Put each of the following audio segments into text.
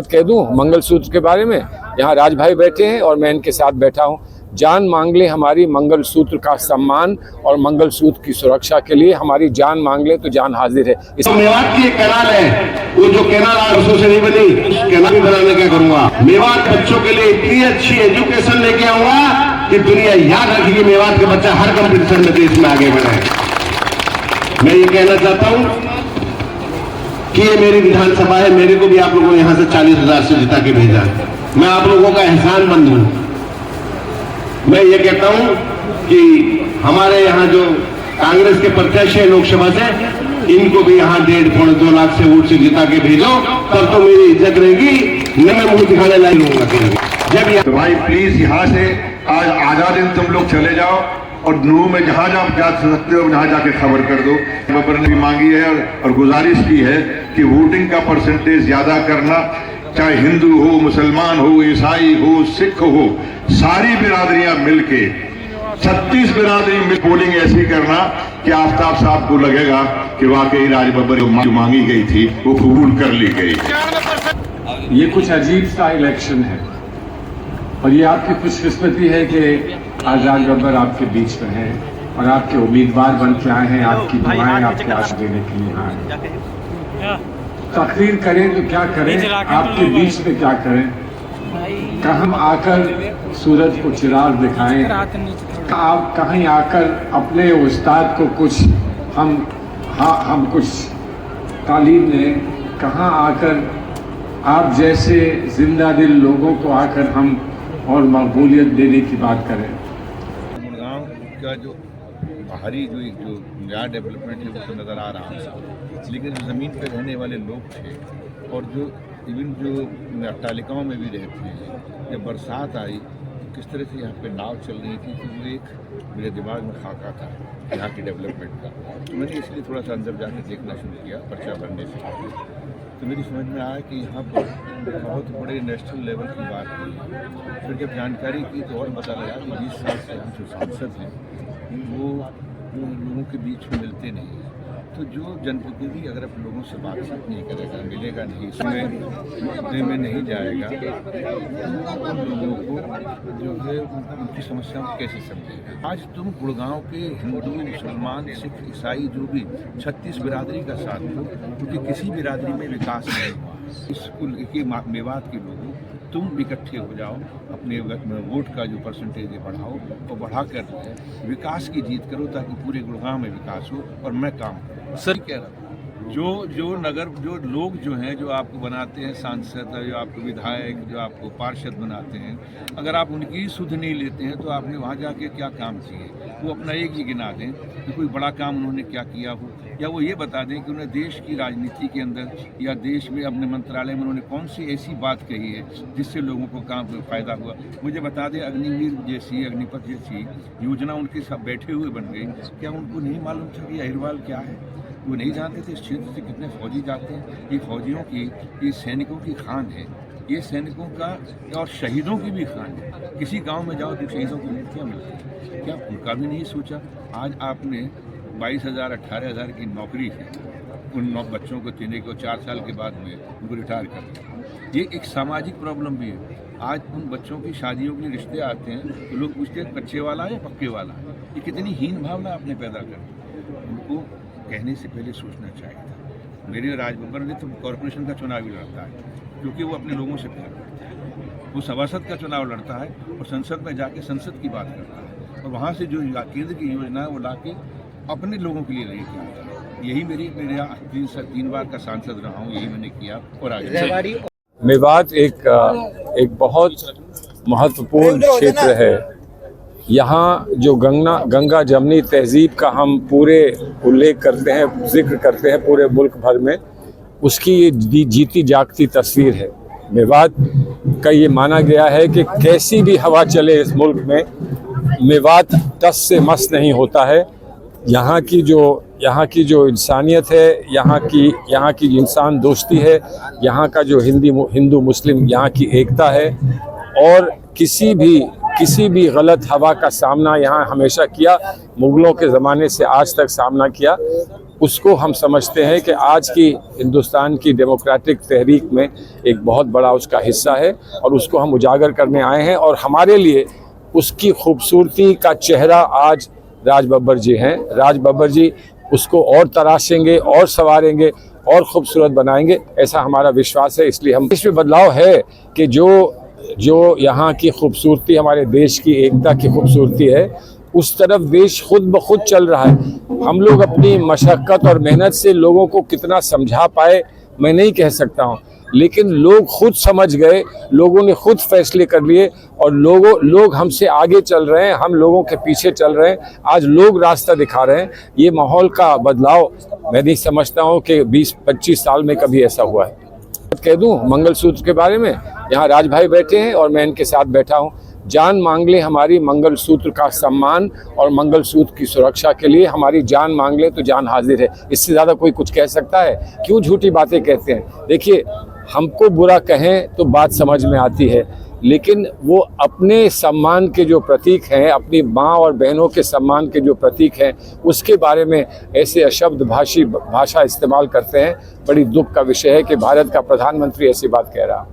कह दूं मंगलसूत्र के बारे में। यहाँ राज भाई बैठे हैं और मैं इनके साथ बैठा हूँ। जान मांग ले हमारी मंगलसूत्र का सम्मान और मंगलसूत्र की सुरक्षा के लिए हमारी जान मांग ले तो जान हाजिर है। तो मेवात की एक कैनाल है, वो जो कैनाल 800 से नहीं बनी, उस कैनाल भी बनाने क्या करूंगा। मेवात बच्चों के लिए इतनी अच्छी एजुकेशन लेके आऊंगा कि दुनिया याद रखेगी मेवात के बच्चा हर कंपटीशन में देश में आगे बढ़े। मैं ये कहना चाहता हूं कि ये मेरी विधानसभा है, मेरे को भी आप लोगों ने यहां से 40,000 से जिता के भेजा। मैं आप लोगों का एहसानमंद हूं। मैं ये कहता हूं कि हमारे यहाँ जो कांग्रेस के प्रत्याशी है लोकसभा से, इनको भी यहाँ 1.5-2 लाख से वोट से जिता के भेजो, तब तो मेरी इज्जत रहेगी। मैं मुंह दिखाने लायक होऊंगा जब तो भाई प्लीज यहाँ से आज आधा दिन तुम लोग चले जाओ और नू में जहां जहां जा सकते हो वहां जाके खबर कर दो। बब्बर ने भी मांगी है और गुजारिश की है कि वोटिंग का परसेंटेज ज्यादा करना, चाहे हिंदू हो, मुसलमान हो, ईसाई हो, सिख हो, सारी बिरादरियां मिलके 36 बिरादरी में पोलिंग ऐसी करना कि आफ्ताब साहब को लगेगा कि वाकई राज बब्बर जो मांगी गई थी वो कबूल कर ली गई। ये कुछ अजीब सा इलेक्शन है और ये आपकी खुशकिस्मती है कि आज राज बब्बर आपके बीच में है और आपके उम्मीदवार बन के आए हैं। आपकी दुआएं आपके आशा देने के लिए आए। तकरीर करें तो क्या करें, आपके बीच में क्या करें, हम आकर सूरज को चिराग दिखाएं, आप कहीं आकर अपने उस्ताद को कुछ हम कुछ तालीम दें, कहाँ आकर आप जैसे जिंदा दिल लोगों को आकर हम और मकबूलियत देने की बात करें। गुड़गांव का जो बाहरी जो नया डेवलपमेंट है वो तो नज़र आ रहा है, लेकिन जो ज़मीन पर रहने वाले लोग थे और जो इवन जो अट्टालिकाओं में भी रहते हैं, जब बरसात आई तो किस तरह से यहाँ पे नाव चल रही थी, तो वो एक मेरे दिमाग में खाका था यहाँ की डेवलपमेंट का। तो मैंने इसलिए थोड़ा सा अंदर जाकर देखना शुरू किया पर्चा भरने से। तो मेरी समझ में आया कि यहाँ पर बहुत बड़े नेशनल लेवल की बात हुई। फिर जब जानकारी की तो और पता लगा कि 20 साल से हम जो सांसद हैं वो लोगों के बीच में मिलते नहीं हैं। तो जो जनप्रतिनिधि अगर अपने लोगों से बातचीत नहीं करेगा, मिलेगा नहीं, इसमें में नहीं जाएगा, तो उन लोगों को जो है उनकी समस्याओं को कैसे समझेगा। आज तुम गुड़गांव के हिंदू, मुसलमान, सिख, ईसाई जो भी 36 बिरादरी का साथ हो, क्योंकि किसी बिरादरी में विकास नहीं हुआ। इसको मेवात के लोगों तुम इकट्ठे हो जाओ, अपने वोट का जो परसेंटेज है बढ़ाओ और बढ़ाकर विकास की जीत करो ताकि पूरे गुड़गांव में विकास हो और मैं काम करूँ। सर कह रहा जो लोग जो हैं जो आपको बनाते हैं सांसद, जो आपको विधायक, जो आपको पार्षद बनाते हैं, अगर आप उनकी सुध नहीं लेते हैं तो आपने वहाँ जाके क्या काम किए, वो अपना एक ही गिना दें कि कोई बड़ा काम उन्होंने क्या किया हो, या वो ये बता दें कि उन्हें देश की राजनीति के अंदर या देश में अपने मंत्रालय में उन्होंने कौन सी ऐसी बात कही है जिससे लोगों को काम फ़ायदा हुआ। मुझे बता दें अग्निवीर जैसी, अग्निपथ जैसी योजना उनके साथ बैठे हुए बन गई, क्या उनको नहीं मालूम था कि अहिरवाल क्या है? वो नहीं जानते थे इस क्षेत्र से कितने फौजी जाते हैं। ये फौजियों की, ये सैनिकों की खान है, ये सैनिकों का और शहीदों की भी खान है। किसी गांव में जाओ तो शहीदों की मूर्तियाँ मिलती हैं, क्या उनका भी नहीं सोचा? आज आपने 22,000 18,000 की नौकरी है, उन बच्चों को देने को 4 साल के बाद में उनको रिटायर कर दिया। ये एक सामाजिक प्रॉब्लम भी है। आज उन बच्चों की शादियों के रिश्ते आते हैं तो लोग पूछते हैं कच्चे वाला है या पक्के वाला है। ये कितनी हीन भावना आपने पैदा कर दी। उनको कहने से पहले सोचना चाहिए था। मेरे राज बब्बर ने तो कॉरपोरेशन का चुनाव भी लड़ता है क्योंकि वो अपने लोगों से प्यार करता है। वो सभासद का चुनाव लड़ता है और संसद में जाके संसद की बात करता है और वहाँ से जो केंद्र की योजना है वो ला के अपने लोगों के लिए लेके आता है। यही मेरे 3 बार का सांसद रहा हूँ, यही मैंने किया और आगे। मेवात एक बहुत महत्वपूर्ण क्षेत्र है। यहाँ जो गंगा जमनी तहजीब का हम पूरे उल्लेख करते हैं, जिक्र करते हैं पूरे मुल्क भर में, उसकी ये जीती जागती तस्वीर है। मेवात का ये माना गया है कि कैसी भी हवा चले इस मुल्क में, मेवात टस से मस नहीं होता है। यहाँ की जो इंसानियत है, यहाँ की इंसान दोस्ती है, यहाँ का जो हिंदू मुस्लिम यहाँ की एकता है, और किसी भी गलत हवा का सामना यहाँ हमेशा किया, मुगलों के ज़माने से आज तक सामना किया। उसको हम समझते हैं कि आज की हिंदुस्तान की डेमोक्रेटिक तहरीक में एक बहुत बड़ा उसका हिस्सा है और उसको हम उजागर करने आए हैं। और हमारे लिए उसकी खूबसूरती का चेहरा आज राज बब्बर जी हैं। राज बब्बर जी उसको और तराशेंगे और संवारेंगे और खूबसूरत बनाएंगे, ऐसा हमारा विश्वास है। इसलिए हम इसमें बदलाव है कि जो यहाँ की खूबसूरती, हमारे देश की एकता की खूबसूरती है, उस तरफ देश खुद ब खुद चल रहा है। हम लोग अपनी मशक्क़त और मेहनत से लोगों को कितना समझा पाए मैं नहीं कह सकता हूँ, लेकिन लोग खुद समझ गए, लोगों ने खुद फैसले कर लिए और लोग हमसे आगे चल रहे हैं, हम लोगों के पीछे चल रहे हैं। आज लोग रास्ता दिखा रहे हैं। ये माहौल का बदलाव मैं नहीं समझता हूँ कि 20-25 साल में कभी ऐसा हुआ है। कह दूँ मंगलसूत्र के बारे में, यहाँ राज भाई बैठे हैं और मैं इनके साथ बैठा हूँ। जान मांग ले हमारी मंगलसूत्र का सम्मान और मंगलसूत्र की सुरक्षा के लिए, हमारी जान मांग ले तो जान हाजिर है। इससे ज़्यादा कोई कुछ कह सकता है? क्यों झूठी बातें कहते हैं? देखिए, हमको बुरा कहें तो बात समझ में आती है, लेकिन वो अपने सम्मान के जो प्रतीक हैं, अपनी माँ और बहनों के सम्मान के जो प्रतीक हैं, उसके बारे में ऐसे अशब्द भाषा इस्तेमाल करते हैं। बड़ी दुख का विषय है कि भारत का प्रधानमंत्री ऐसी बात कह रहा।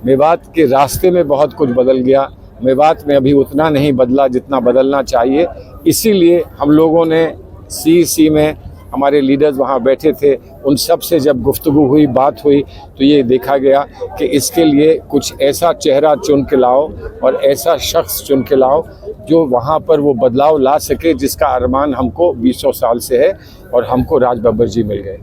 मेवात के रास्ते में बहुत कुछ बदल गया, मेवात में अभी उतना नहीं बदला जितना बदलना चाहिए। इसीलिए हम लोगों ने CEC में हमारे लीडर्स वहाँ बैठे थे, उन सब से जब गुफ्तगू हुई, बात हुई, तो ये देखा गया कि इसके लिए कुछ ऐसा चेहरा चुन के लाओ और ऐसा शख्स चुन के लाओ जो वहाँ पर वो बदलाव ला सके जिसका अरमान हमको 20 साल से है, और हमको राज बब्बर जी मिल गए।